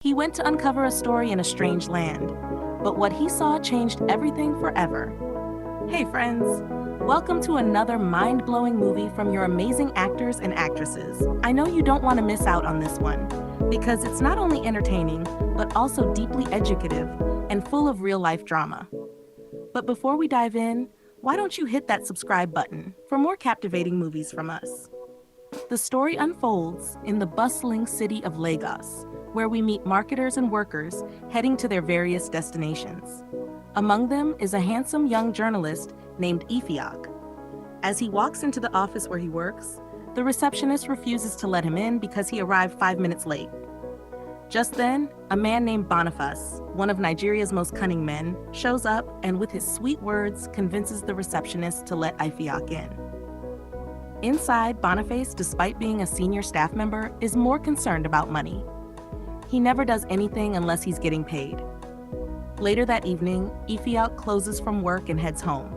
He went to uncover a story in a strange land, but what he saw changed everything forever. Hey friends, welcome to another mind-blowing movie from your amazing actors and actresses. I know you don't want to miss out on this one, because it's not only entertaining, but also deeply educative and full of real-life drama. But before we dive in, why don't you hit that subscribe button for more captivating movies from us? The story unfolds in the bustling city of Lagos, where we meet marketers and workers heading to their various destinations. Among them is a handsome young journalist named Ifiok. As he walks into the office where he works, the receptionist refuses to let him in because he arrived 5 minutes late. Just then, a man named Boniface, one of Nigeria's most cunning men, shows up and with his sweet words convinces the receptionist to let Ifiok in. Inside, Boniface, despite being a senior staff member, is more concerned about money. He never does anything unless he's getting paid. Later that evening, Ifiok closes from work and heads home.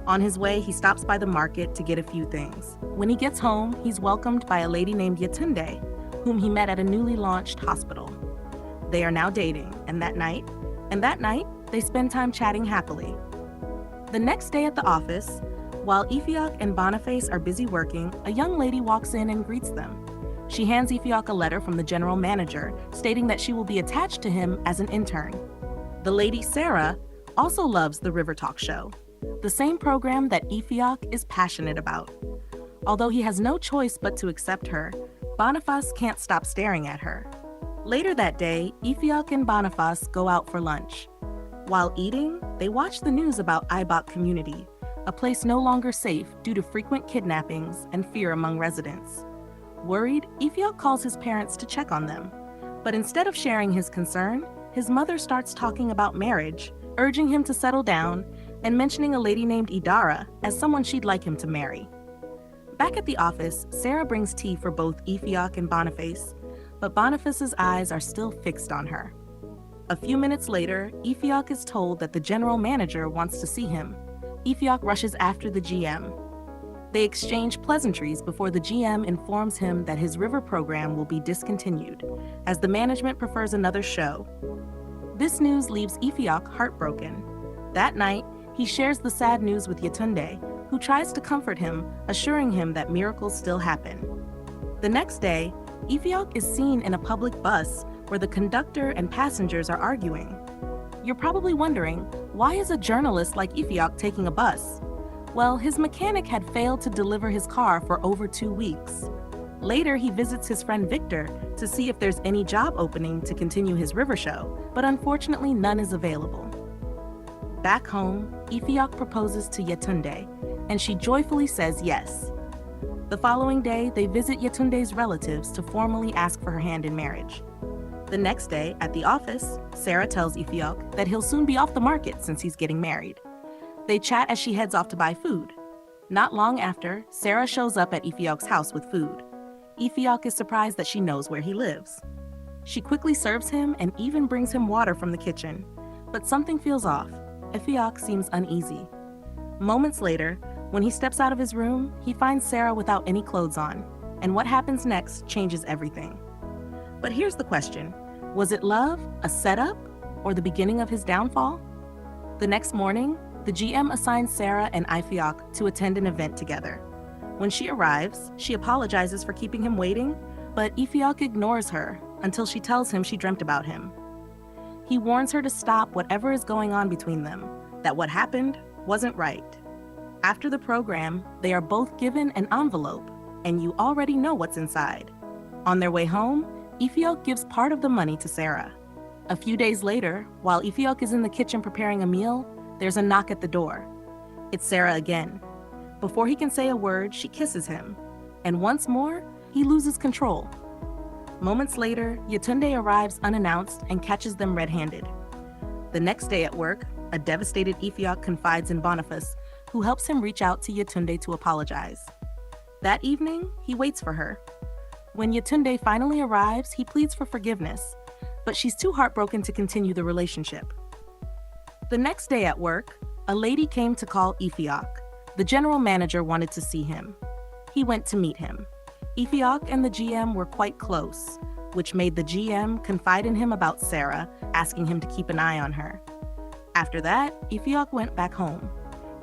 On his way, he stops by the market to get a few things. When he gets home, he's welcomed by a lady named Yetunde, whom he met at a newly launched hospital. They are now dating, and that night, they spend time chatting happily. The next day at the office, while Ifiok and Boniface are busy working, a young lady walks in and greets them. She hands Ifiok a letter from the general manager, stating that she will be attached to him as an intern. The lady, Sarah, also loves the River Talk show, the same program that Ifiok is passionate about. Although he has no choice but to accept her, Boniface can't stop staring at her. Later that day, Ifiok and Boniface go out for lunch. While eating, they watch the news about Ibok community, a place no longer safe due to frequent kidnappings and fear among residents. Worried, Ifiok calls his parents to check on them. But instead of sharing his concern, his mother starts talking about marriage, urging him to settle down, and mentioning a lady named Idara as someone she'd like him to marry. Back at the office, Sarah brings tea for both Ifiok and Boniface, but Boniface's eyes are still fixed on her. A few minutes later, Ifiok is told that the general manager wants to see him. Ifiok rushes after the GM. They exchange pleasantries before the GM informs him that his river program will be discontinued, as the management prefers another show. This news leaves Ifiok heartbroken. That night, he shares the sad news with Yetunde, who tries to comfort him, assuring him that miracles still happen. The next day, Ifiok is seen in a public bus where the conductor and passengers are arguing. You're probably wondering, why is a journalist like Ifiok taking a bus? Well, his mechanic had failed to deliver his car for over 2 weeks. Later, he visits his friend Victor to see if there's any job opening to continue his river show, but unfortunately none is available. Back home, Ifiok proposes to Yetunde, and she joyfully says yes. The following day, they visit Yetunde's relatives to formally ask for her hand in marriage. The next day, at the office, Sarah tells Ifiok that he'll soon be off the market since he's getting married. They chat as she heads off to buy food. Not long after, Sarah shows up at Ifiok's house with food. Ifiok is surprised that she knows where he lives. She quickly serves him and even brings him water from the kitchen. But something feels off. Ifiok seems uneasy. Moments later, when he steps out of his room, he finds Sarah without any clothes on. And what happens next changes everything. But here's the question. Was it love, a setup, or the beginning of his downfall? The next morning, the GM assigns Sarah and Ifiok to attend an event together. When she arrives, she apologizes for keeping him waiting, but Ifiok ignores her until she tells him she dreamt about him. He warns her to stop whatever is going on between them, that what happened wasn't right. After the program, they are both given an envelope, and you already know what's inside. On their way home, Ifiok gives part of the money to Sarah. A few days later, while Ifiok is in the kitchen preparing a meal, there's a knock at the door. It's Sarah again. Before he can say a word, she kisses him. And once more, he loses control. Moments later, Yetunde arrives unannounced and catches them red-handed. The next day at work, a devastated Ifiok confides in Boniface, who helps him reach out to Yetunde to apologize. That evening, he waits for her. When Yetunde finally arrives, he pleads for forgiveness, but she's too heartbroken to continue the relationship. The next day at work, a lady came to call Ifiok. The general manager wanted to see him. He went to meet him. Ifiok and the GM were quite close, which made the GM confide in him about Sarah, asking him to keep an eye on her. After that, Ifiok went back home.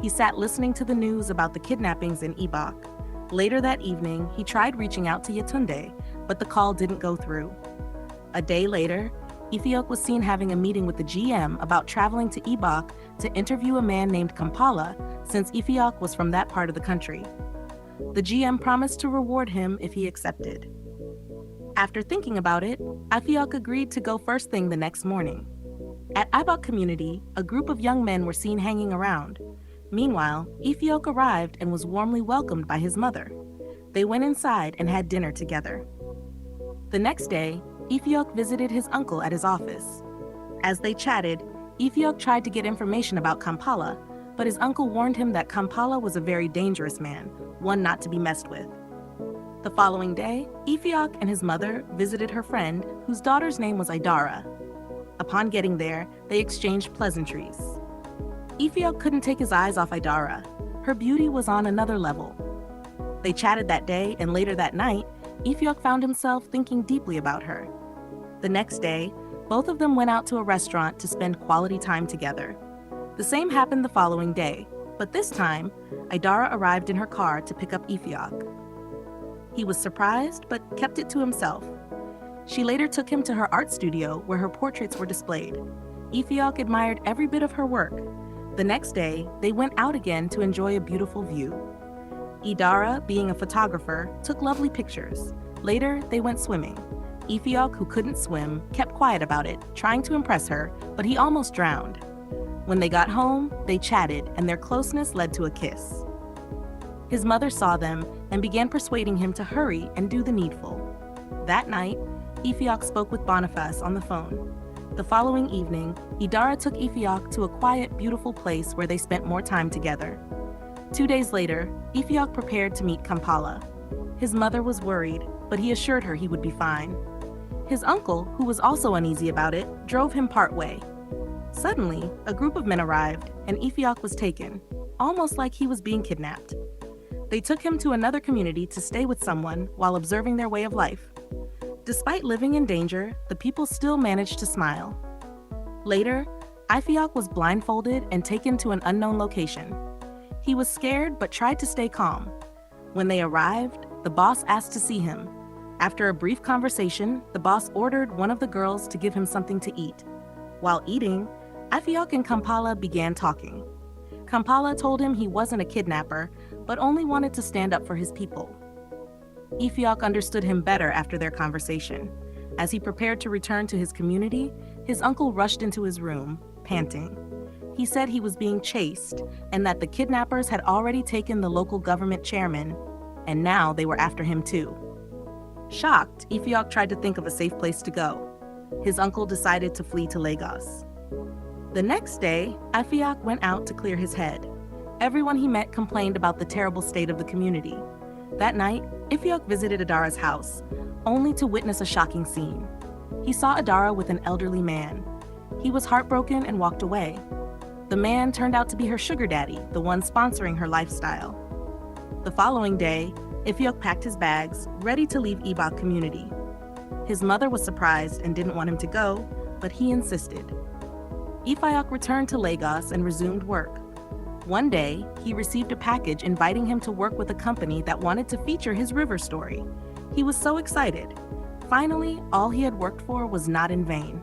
He sat listening to the news about the kidnappings in Ibok. Later that evening, he tried reaching out to Yetunde, but the call didn't go through. A day later, Ifiok was seen having a meeting with the GM about traveling to Ibok to interview a man named Kampala, since Ifiok was from that part of the country. The GM promised to reward him if he accepted. After thinking about it, Ifiok agreed to go first thing the next morning. At Ibok community, a group of young men were seen hanging around. Meanwhile, Ifiok arrived and was warmly welcomed by his mother. They went inside and had dinner together. The next day, Ifiok visited his uncle at his office. As they chatted, Ifiok tried to get information about Kampala, but his uncle warned him that Kampala was a very dangerous man, one not to be messed with. The following day, Ifiok and his mother visited her friend, whose daughter's name was Idara. Upon getting there, they exchanged pleasantries. Ifiok couldn't take his eyes off Idara. Her beauty was on another level. They chatted that day, and later that night, Ifiok found himself thinking deeply about her. The next day, both of them went out to a restaurant to spend quality time together. The same happened the following day, but this time, Idara arrived in her car to pick up Ifiok. He was surprised, but kept it to himself. She later took him to her art studio where her portraits were displayed. Ifiok admired every bit of her work. The next day, they went out again to enjoy a beautiful view. Idara, being a photographer, took lovely pictures. Later, they went swimming. Ifiok, who couldn't swim, kept quiet about it, trying to impress her, but he almost drowned. When they got home, they chatted, and their closeness led to a kiss. His mother saw them and began persuading him to hurry and do the needful. That night, Ifiok spoke with Boniface on the phone. The following evening, Idara took Ifiok to a quiet, beautiful place where they spent more time together. 2 days later, Ifiok prepared to meet Kampala. His mother was worried, but he assured her he would be fine. His uncle, who was also uneasy about it, drove him partway. Suddenly, a group of men arrived, and Ifiok was taken, almost like he was being kidnapped. They took him to another community to stay with someone while observing their way of life. Despite living in danger, the people still managed to smile. Later, Ifiok was blindfolded and taken to an unknown location. He was scared but tried to stay calm. When they arrived, the boss asked to see him. After a brief conversation, the boss ordered one of the girls to give him something to eat. While eating, Ifiok and Kampala began talking. Kampala told him he wasn't a kidnapper, but only wanted to stand up for his people. Ifiok understood him better after their conversation. As he prepared to return to his community, his uncle rushed into his room, panting. He said he was being chased and that the kidnappers had already taken the local government chairman, and now they were after him too. Shocked, Ifiok tried to think of a safe place to go. His uncle decided to flee to Lagos. The next day, Ifiok went out to clear his head. Everyone he met complained about the terrible state of the community. That night, Ifiok visited Adara's house, only to witness a shocking scene. He saw Adara with an elderly man. He was heartbroken and walked away. The man turned out to be her sugar daddy, the one sponsoring her lifestyle. The following day, Ifiok packed his bags, ready to leave Ibok community. His mother was surprised and didn't want him to go, but he insisted. Ifiok returned to Lagos and resumed work. One day, he received a package inviting him to work with a company that wanted to feature his river story. He was so excited. Finally, all he had worked for was not in vain.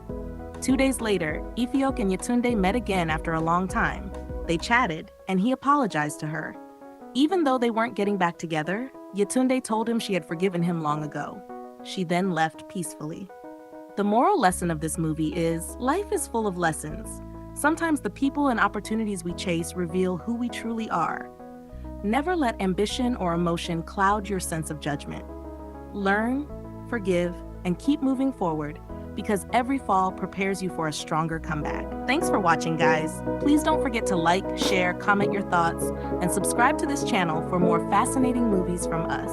2 days later, Ifiok and Yetunde met again after a long time. They chatted, and he apologized to her. Even though they weren't getting back together, Yetunde told him she had forgiven him long ago. She then left peacefully. The moral lesson of this movie is, life is full of lessons. Sometimes the people and opportunities we chase reveal who we truly are. Never let ambition or emotion cloud your sense of judgment. Learn, forgive, and keep moving forward, because every fall prepares you for a stronger comeback. Thanks for watching, guys. Please don't forget to like, share, comment your thoughts, and subscribe to this channel for more fascinating movies from us.